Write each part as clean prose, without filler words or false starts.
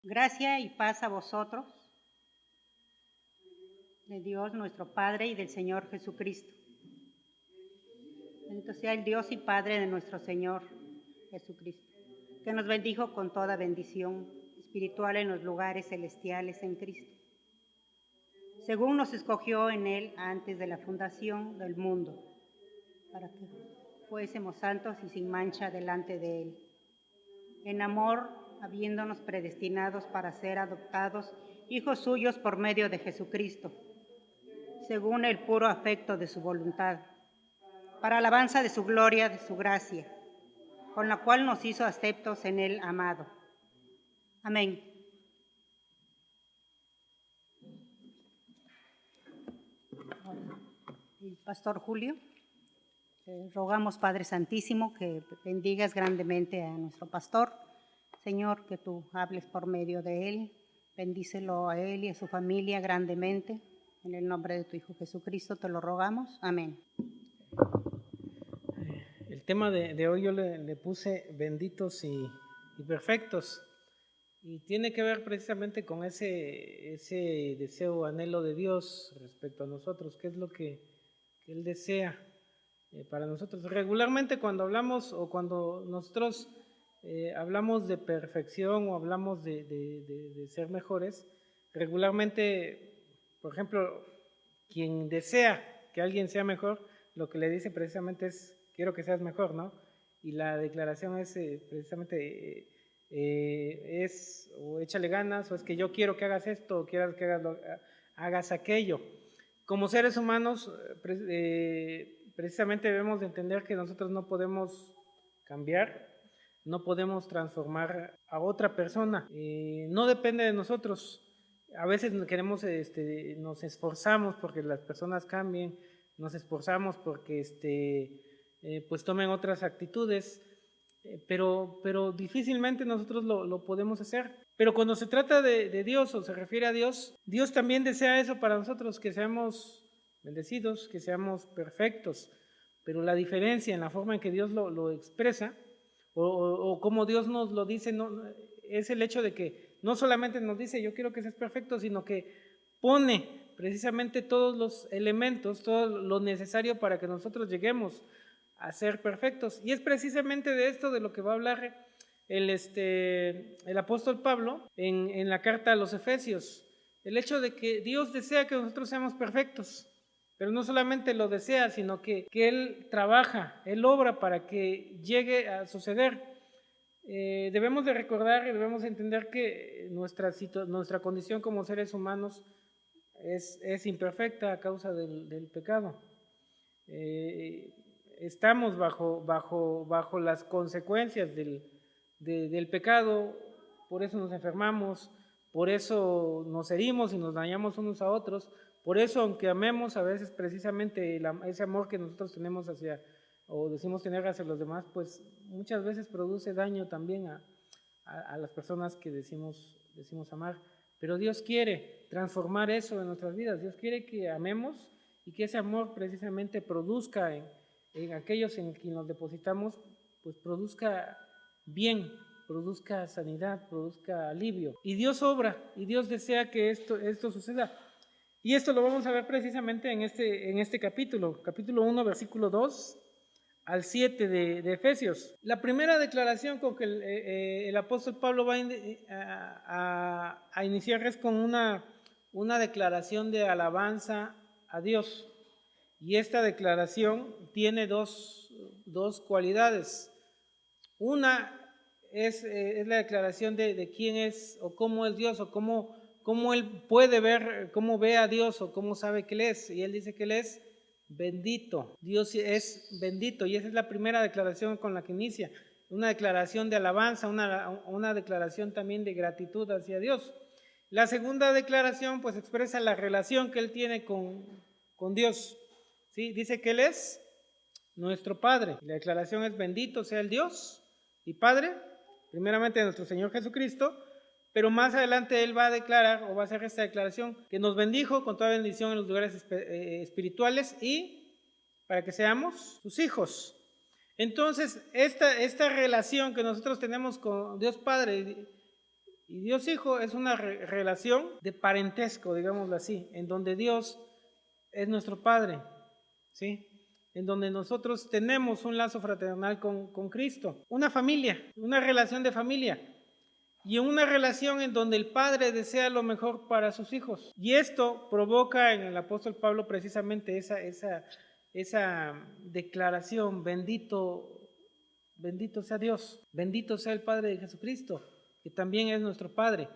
Gracia y paz a vosotros, de Dios nuestro Padre y del Señor Jesucristo. Bendito sea el Dios y Padre de nuestro Señor Jesucristo, que nos bendijo con toda bendición espiritual en los lugares celestiales en Cristo, según nos escogió en Él antes de la fundación del mundo, para que fuésemos santos y sin mancha delante de Él. En amor, habiéndonos predestinados para ser adoptados hijos suyos por medio de Jesucristo, según el puro afecto de su voluntad, para alabanza de su gloria, de su gracia, con la cual nos hizo aceptos en el amado. Amén. El Pastor Julio, rogamos, Padre Santísimo, que bendigas grandemente a nuestro pastor. Señor, que tú hables por medio de él, bendícelo a él y a su familia grandemente. En el nombre de tu Hijo Jesucristo te lo rogamos. Amén. El tema de hoy yo le puse benditos y perfectos, y tiene que ver precisamente con ese deseo, anhelo de Dios respecto a nosotros, qué es lo que Él desea para nosotros. Regularmente cuando hablamos o cuando nosotros hablamos de perfección o hablamos de ser mejores, regularmente, por ejemplo, quien desea que alguien sea mejor, lo que le dice precisamente es: quiero que seas mejor, ¿no? Y la declaración es precisamente es o échale ganas, o es que yo quiero que hagas esto, o quieras que hagas aquello. Como seres humanos, precisamente debemos de entender que nosotros no podemos cambiar, no podemos transformar a otra persona, no depende de nosotros. A veces queremos, nos esforzamos porque las personas cambien, nos esforzamos porque pues tomen otras actitudes, pero difícilmente nosotros lo podemos hacer. Pero cuando se trata de Dios o se refiere a Dios, Dios también desea eso para nosotros, que seamos bendecidos, que seamos perfectos. Pero la diferencia en la forma en que Dios lo expresa o como Dios nos lo dice, no, es el hecho de que no solamente nos dice yo quiero que seas perfecto, sino que pone precisamente todos los elementos, todo lo necesario para que nosotros lleguemos a ser perfectos. Y es precisamente de esto de lo que va a hablar el apóstol Pablo en la carta a los Efesios. El hecho de que Dios desea que nosotros seamos perfectos, pero no solamente lo desea, sino que Él trabaja, Él obra para que llegue a suceder. Debemos de recordar y debemos de entender que nuestra condición como seres humanos es imperfecta a causa del pecado. Estamos bajo las consecuencias del pecado, por eso nos enfermamos, por eso nos herimos y nos dañamos unos a otros, por eso aunque amemos a veces precisamente ese amor que nosotros tenemos hacia, o decimos tener hacia los demás, pues muchas veces produce daño también a las personas que decimos amar. Pero Dios quiere transformar eso en nuestras vidas, Dios quiere que amemos y que ese amor precisamente produzca en aquellos en quien nos depositamos, pues produzca bien, produzca sanidad, produzca alivio. Y Dios obra, y Dios desea que esto suceda. Y esto lo vamos a ver precisamente en este capítulo 1, versículo 2 al 7 de Efesios. La primera declaración con que el apóstol Pablo va a iniciar es con una declaración de alabanza a Dios. Y esta declaración tiene dos cualidades. Una es la declaración de quién es o cómo es Dios, o cómo él puede ver, cómo ve a Dios, o cómo sabe que Él es. Y él dice que Él es bendito. Dios es bendito, y esa es la primera declaración con la que inicia. Una declaración de alabanza, una declaración también de gratitud hacia Dios. La segunda declaración pues expresa la relación que Él tiene con Dios. ¿Sí? Dice que Él es nuestro Padre. La declaración es: bendito sea el Dios y Padre, primeramente de nuestro Señor Jesucristo, pero más adelante Él va a declarar, o va a hacer esta declaración, que nos bendijo con toda bendición en los lugares espirituales y para que seamos sus hijos. Entonces, esta relación que nosotros tenemos con Dios Padre Y Dios Hijo es una relación de parentesco, digámoslo así, en donde Dios es nuestro Padre, ¿sí? En donde nosotros tenemos un lazo fraternal con Cristo, una familia, una relación de familia. Y una relación en donde el Padre desea lo mejor para sus hijos. Y esto provoca en el apóstol Pablo precisamente esa declaración: bendito sea Dios, bendito sea el Padre de Jesucristo, que también es nuestro Padre.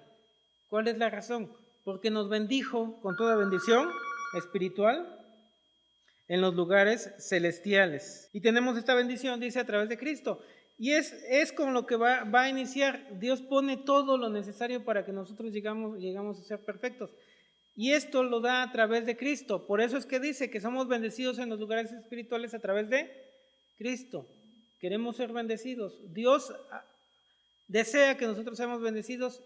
¿Cuál es la razón? Porque nos bendijo con toda bendición espiritual en los lugares celestiales. Y tenemos esta bendición, dice, a través de Cristo. Y es con lo que va a iniciar. Dios pone todo lo necesario para que nosotros llegamos a ser perfectos. Y esto lo da a través de Cristo. Por eso es que dice que somos bendecidos en los lugares espirituales a través de Cristo. Queremos ser bendecidos. Dios desea que nosotros seamos bendecidos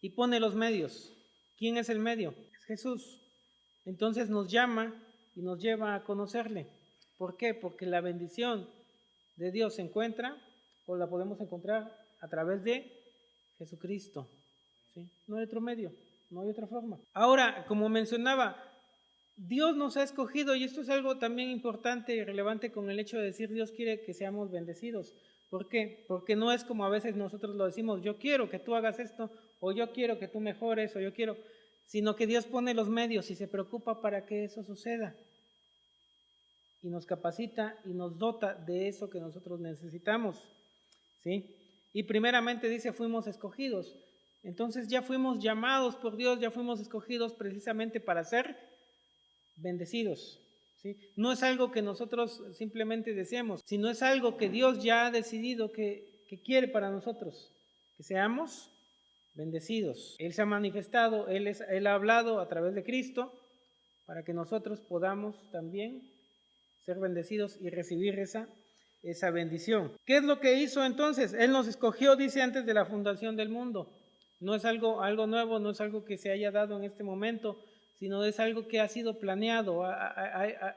y pone los medios. ¿Quién es el medio? Es Jesús. Entonces nos llama y nos lleva a conocerle. ¿Por qué? Porque la bendición de Dios se encuentra, o la podemos encontrar a través de Jesucristo, ¿sí? No hay otro medio, no hay otra forma. Ahora, como mencionaba, Dios nos ha escogido, y esto es algo también importante y relevante con el hecho de decir Dios quiere que seamos bendecidos. ¿Por qué? Porque no es como a veces nosotros lo decimos: yo quiero que tú hagas esto, o yo quiero que tú mejores, o yo quiero, sino que Dios pone los medios y se preocupa para que eso suceda. Y nos capacita y nos dota de eso que nosotros necesitamos, ¿sí? Y primeramente dice, fuimos escogidos. Entonces ya fuimos llamados por Dios, ya fuimos escogidos precisamente para ser bendecidos, ¿sí? No es algo que nosotros simplemente deseemos, sino es algo que Dios ya ha decidido que quiere para nosotros, que seamos bendecidos. Él se ha manifestado, Él ha hablado a través de Cristo para que nosotros podamos también ser bendecidos y recibir esa bendición. ¿Qué es lo que hizo entonces? Él nos escogió, dice, antes de la fundación del mundo. No es algo nuevo, no es algo que se haya dado en este momento, sino es algo que ha sido planeado,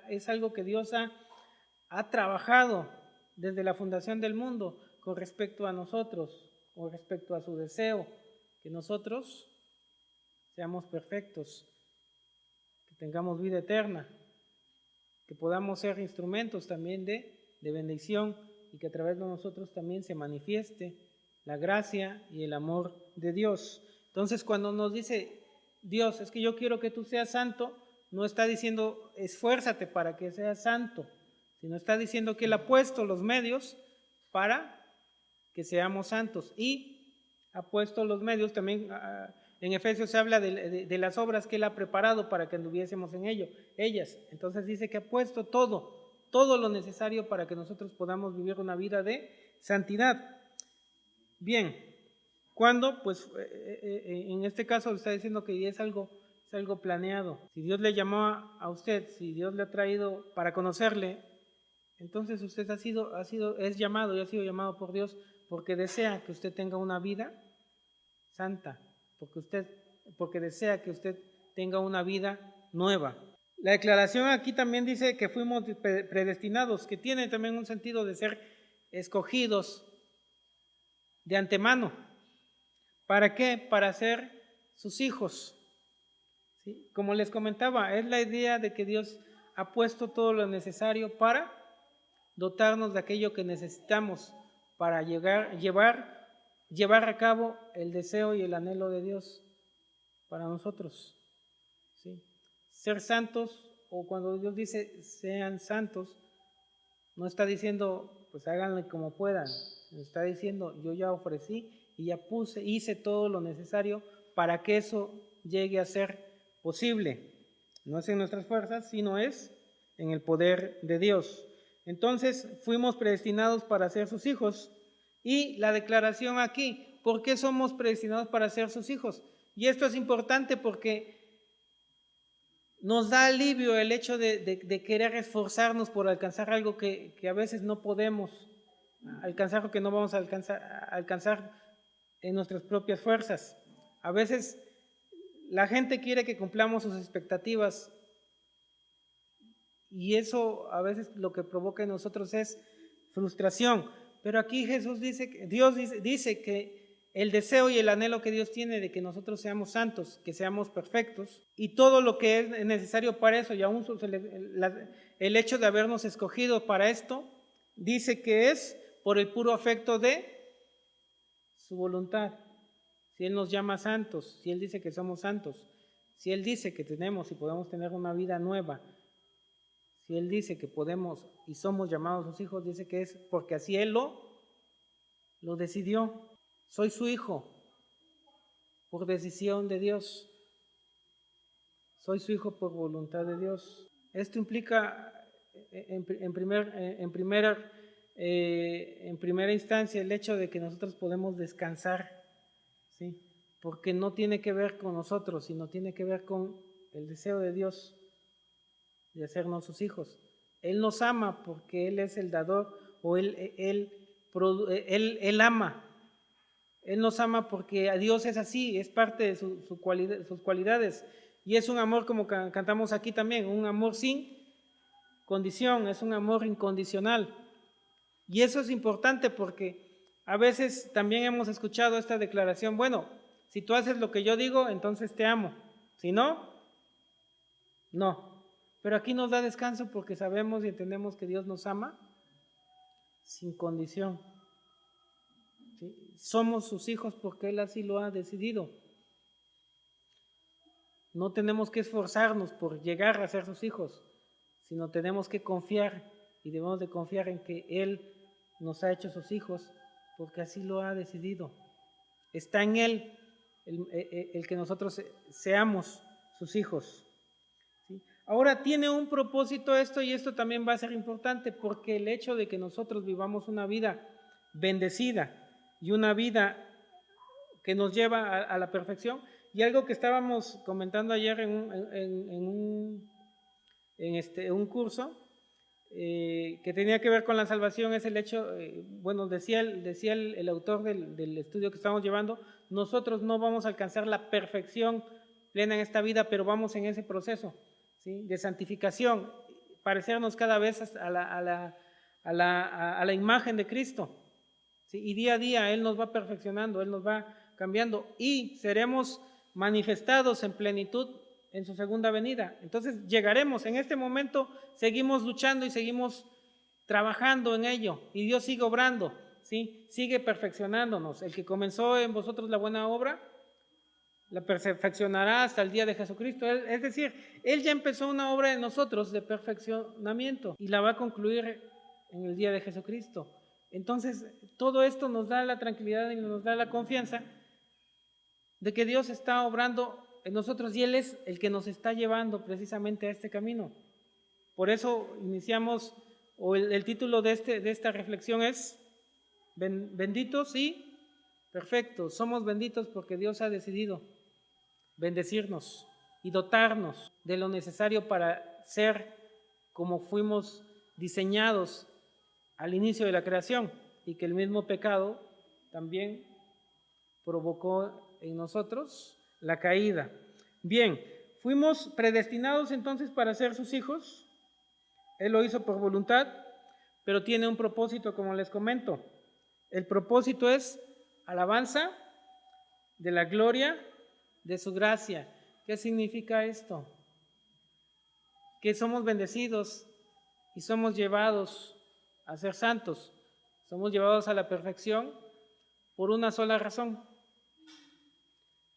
es algo que Dios ha trabajado desde la fundación del mundo con respecto a nosotros, con respecto a su deseo, que nosotros seamos perfectos, que tengamos vida eterna, que podamos ser instrumentos también de bendición, y que a través de nosotros también se manifieste la gracia y el amor de Dios. Entonces, cuando nos dice Dios, es que yo quiero que tú seas santo, no está diciendo esfuérzate para que seas santo, sino está diciendo que Él ha puesto los medios para que seamos santos, y ha puesto los medios también. En Efesios se habla de las obras que Él ha preparado para que anduviésemos en ellas. Entonces dice que ha puesto todo lo necesario para que nosotros podamos vivir una vida de santidad. Bien, ¿cuándo? Pues en este caso está diciendo que es algo planeado. Si Dios le llamó a usted, si Dios le ha traído para conocerle, entonces usted es llamado y ha sido llamado por Dios porque desea que usted tenga una vida santa, porque desea que usted tenga una vida nueva. La declaración aquí también dice que fuimos predestinados, que tiene también un sentido de ser escogidos de antemano. ¿Para qué? Para ser sus hijos, ¿sí? Como les comentaba, es la idea de que Dios ha puesto todo lo necesario para dotarnos de aquello que necesitamos para llevar a cabo el deseo y el anhelo de Dios para nosotros, ¿sí? Ser santos, o cuando Dios dice sean santos, no está diciendo pues háganle como puedan, está diciendo yo ya ofrecí y ya hice todo lo necesario para que eso llegue a ser posible. No es en nuestras fuerzas, sino es en el poder de Dios. Entonces fuimos predestinados para ser sus hijos. Y la declaración aquí, ¿por qué somos predestinados para ser sus hijos? Y esto es importante porque nos da alivio el hecho de querer esforzarnos por alcanzar algo que a veces no podemos alcanzar, o que no vamos a alcanzar en nuestras propias fuerzas. A veces la gente quiere que cumplamos sus expectativas, y eso a veces lo que provoca en nosotros es frustración. Pero aquí Dios dice que el deseo y el anhelo que Dios tiene de que nosotros seamos santos, que seamos perfectos, y todo lo que es necesario para eso, y aún el hecho de habernos escogido para esto, dice que es por el puro afecto de su voluntad. Si Él nos llama santos, si Él dice que somos santos, si Él dice que tenemos y podemos tener una vida nueva, si Él dice que podemos y somos llamados sus hijos, dice que es porque así Él lo decidió. Soy su hijo por decisión de Dios. Soy su hijo por voluntad de Dios. Esto implica en primera instancia el hecho de que nosotros podemos descansar, ¿sí? Porque no tiene que ver con nosotros, sino tiene que ver con el deseo de Dios de hacernos sus hijos. Él nos ama porque Él es el dador, o Él ama. Él nos ama porque a Dios es así, es parte de sus cualidades. Y es un amor, como cantamos aquí también, un amor sin condición, es un amor incondicional. Y eso es importante porque a veces también hemos escuchado esta declaración: bueno, si tú haces lo que yo digo, entonces te amo. Si no, no. Pero aquí nos da descanso porque sabemos y entendemos que Dios nos ama sin condición. ¿Sí? Somos sus hijos porque Él así lo ha decidido. No tenemos que esforzarnos por llegar a ser sus hijos, sino tenemos que confiar, y debemos de confiar en que Él nos ha hecho sus hijos porque así lo ha decidido. Está en Él el que nosotros seamos sus hijos. ¿Sí? Ahora tiene un propósito esto, y esto también va a ser importante, porque el hecho de que nosotros vivamos una vida bendecida y una vida que nos lleva a la perfección, y algo que estábamos comentando ayer en un curso que tenía que ver con la salvación, es el hecho, decía el autor del estudio que estamos llevando: nosotros no vamos a alcanzar la perfección plena en esta vida, pero vamos en ese proceso, ¿sí?, de santificación, parecernos cada vez a la imagen de Cristo, ¿sí? Y día a día Él nos va perfeccionando, Él nos va cambiando, y seremos manifestados en plenitud en su segunda venida. Entonces llegaremos. En este momento seguimos luchando y seguimos trabajando en ello, y Dios sigue obrando, ¿sí? Sigue perfeccionándonos. El que comenzó en vosotros la buena obra la perfeccionará hasta el día de Jesucristo. Es decir, Él ya empezó una obra en nosotros de perfeccionamiento y la va a concluir en el día de Jesucristo. Entonces, todo esto nos da la tranquilidad y nos da la confianza de que Dios está obrando en nosotros, y Él es el que nos está llevando precisamente a este camino. Por eso iniciamos, o el título de esta reflexión es benditos y perfectos. Somos benditos porque Dios ha decidido bendecirnos y dotarnos de lo necesario para ser como fuimos diseñados al inicio de la creación, y que el mismo pecado también provocó en nosotros la caída. Bien, fuimos predestinados entonces para ser sus hijos. Él lo hizo por voluntad, pero tiene un propósito, como les comento. El propósito es alabanza de la gloria de su gracia. ¿Qué significa esto? Que somos bendecidos y somos llevados a ser santos. Somos llevados a la perfección por una sola razón.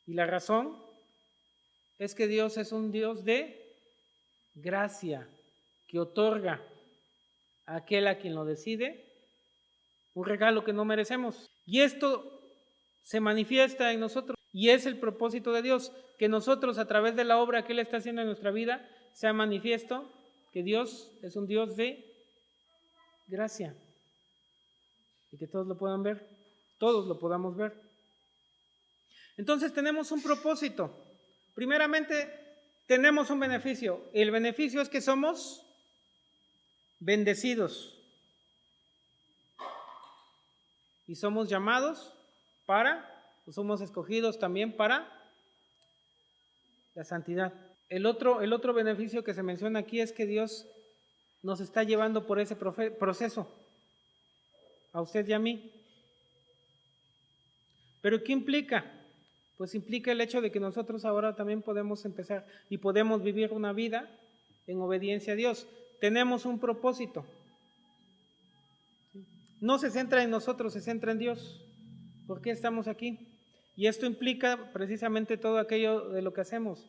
Y la razón es que Dios es un Dios de gracia, que otorga a aquel a quien lo decide un regalo que no merecemos. Y esto se manifiesta en nosotros, y es el propósito de Dios, que nosotros, a través de la obra que Él está haciendo en nuestra vida, sea manifiesto que Dios es un Dios de gracia, y que todos lo puedan ver, todos lo podamos ver. Entonces tenemos un propósito. Primeramente, tenemos un beneficio. El beneficio es que somos bendecidos y somos llamados somos escogidos también para la santidad. El otro beneficio que se menciona aquí es que Dios nos está llevando por ese proceso, a usted y a mí. ¿Pero qué implica? Pues implica el hecho de que nosotros ahora también podemos empezar y podemos vivir una vida en obediencia a Dios. Tenemos un propósito. No se centra en nosotros, se centra en Dios. ¿Por qué estamos aquí? Y esto implica precisamente todo aquello de lo que hacemos.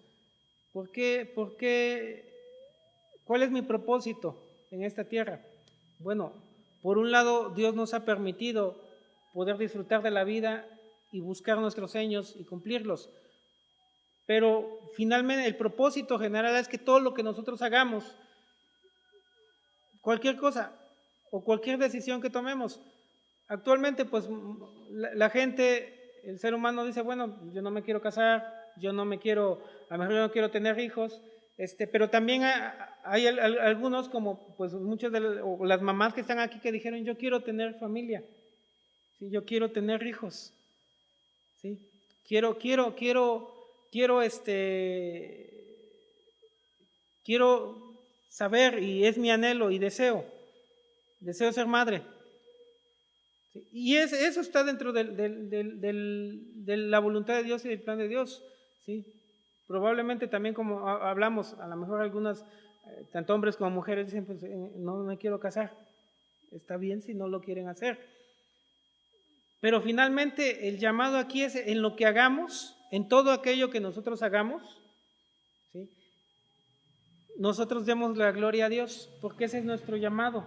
¿Por qué? ¿Cuál es mi propósito en esta tierra? Bueno, por un lado, Dios nos ha permitido poder disfrutar de la vida y buscar nuestros sueños y cumplirlos. Pero finalmente el propósito general es que todo lo que nosotros hagamos, cualquier cosa o cualquier decisión que tomemos, actualmente pues la gente, el ser humano dice, bueno, yo no me quiero casar, yo no me quiero, a lo mejor yo no quiero tener hijos, pero también hay algunos como pues muchos o las mamás que están aquí que dijeron, yo quiero tener familia, ¿sí? Yo quiero tener hijos, ¿sí? Quiero saber, y es mi anhelo y deseo ser madre. ¿Sí? Y eso está dentro de la voluntad de Dios y del plan de Dios, ¿sí? Probablemente también, como hablamos, a lo mejor algunas, tanto hombres como mujeres dicen, pues no me quiero casar. Está bien si no lo quieren hacer. Pero finalmente el llamado aquí es en lo que hagamos, en todo aquello que nosotros hagamos, ¿sí? Nosotros demos la gloria a Dios, porque ese es nuestro llamado,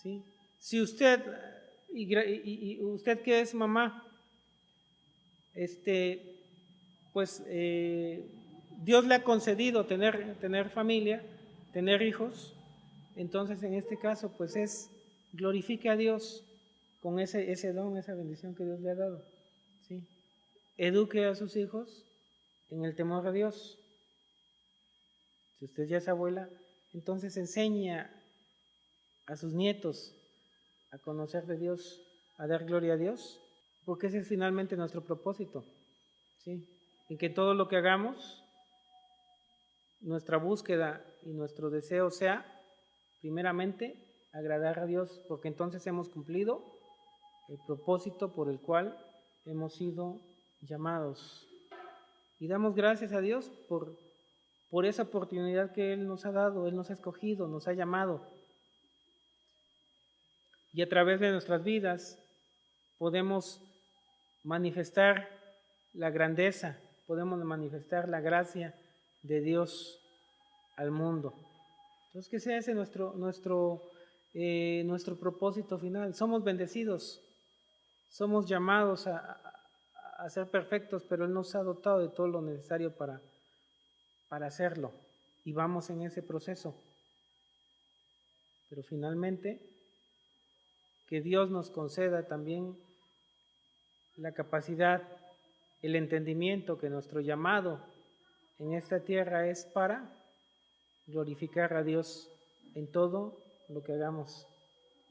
¿sí? Si usted, y usted que es mamá, pues Dios le ha concedido tener familia, tener hijos, entonces en este caso pues glorifique a Dios con ese don, esa bendición que Dios le ha dado, ¿sí? Eduque a sus hijos en el temor a Dios. Si usted ya es abuela, entonces enseña a sus nietos a conocer de Dios, a dar gloria a Dios, porque ese es finalmente nuestro propósito, ¿sí? En que todo lo que hagamos, nuestra búsqueda y nuestro deseo sea, primeramente, agradar a Dios, porque entonces hemos cumplido el propósito por el cual hemos sido llamados. Y damos gracias a Dios por esa oportunidad que Él nos ha dado, Él nos ha escogido, nos ha llamado. Y a través de nuestras vidas podemos manifestar la grandeza, podemos manifestar la gracia de Dios al mundo. Entonces, que sea ese nuestro propósito final. Somos bendecidos, somos llamados a ser perfectos, pero Él nos ha dotado de todo lo necesario para hacerlo, y vamos en ese proceso. Pero finalmente, que Dios nos conceda también la capacidad, el entendimiento que nuestro llamado en esta tierra es para glorificar a Dios en todo lo que hagamos.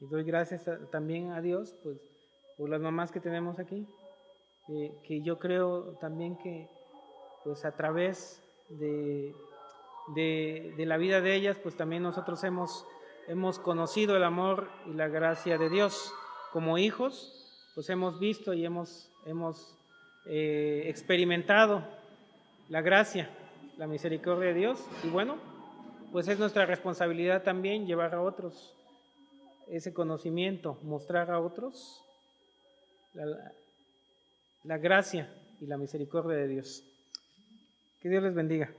Y doy gracias también a Dios pues, por las mamás que tenemos aquí, que yo creo también que pues a través de la vida de ellas, pues también nosotros hemos conocido el amor y la gracia de Dios. Como hijos, pues hemos visto y hemos experimentado la gracia, la misericordia de Dios, y bueno, pues es nuestra responsabilidad también llevar a otros ese conocimiento, mostrar a otros la gracia y la misericordia de Dios. Que Dios les bendiga.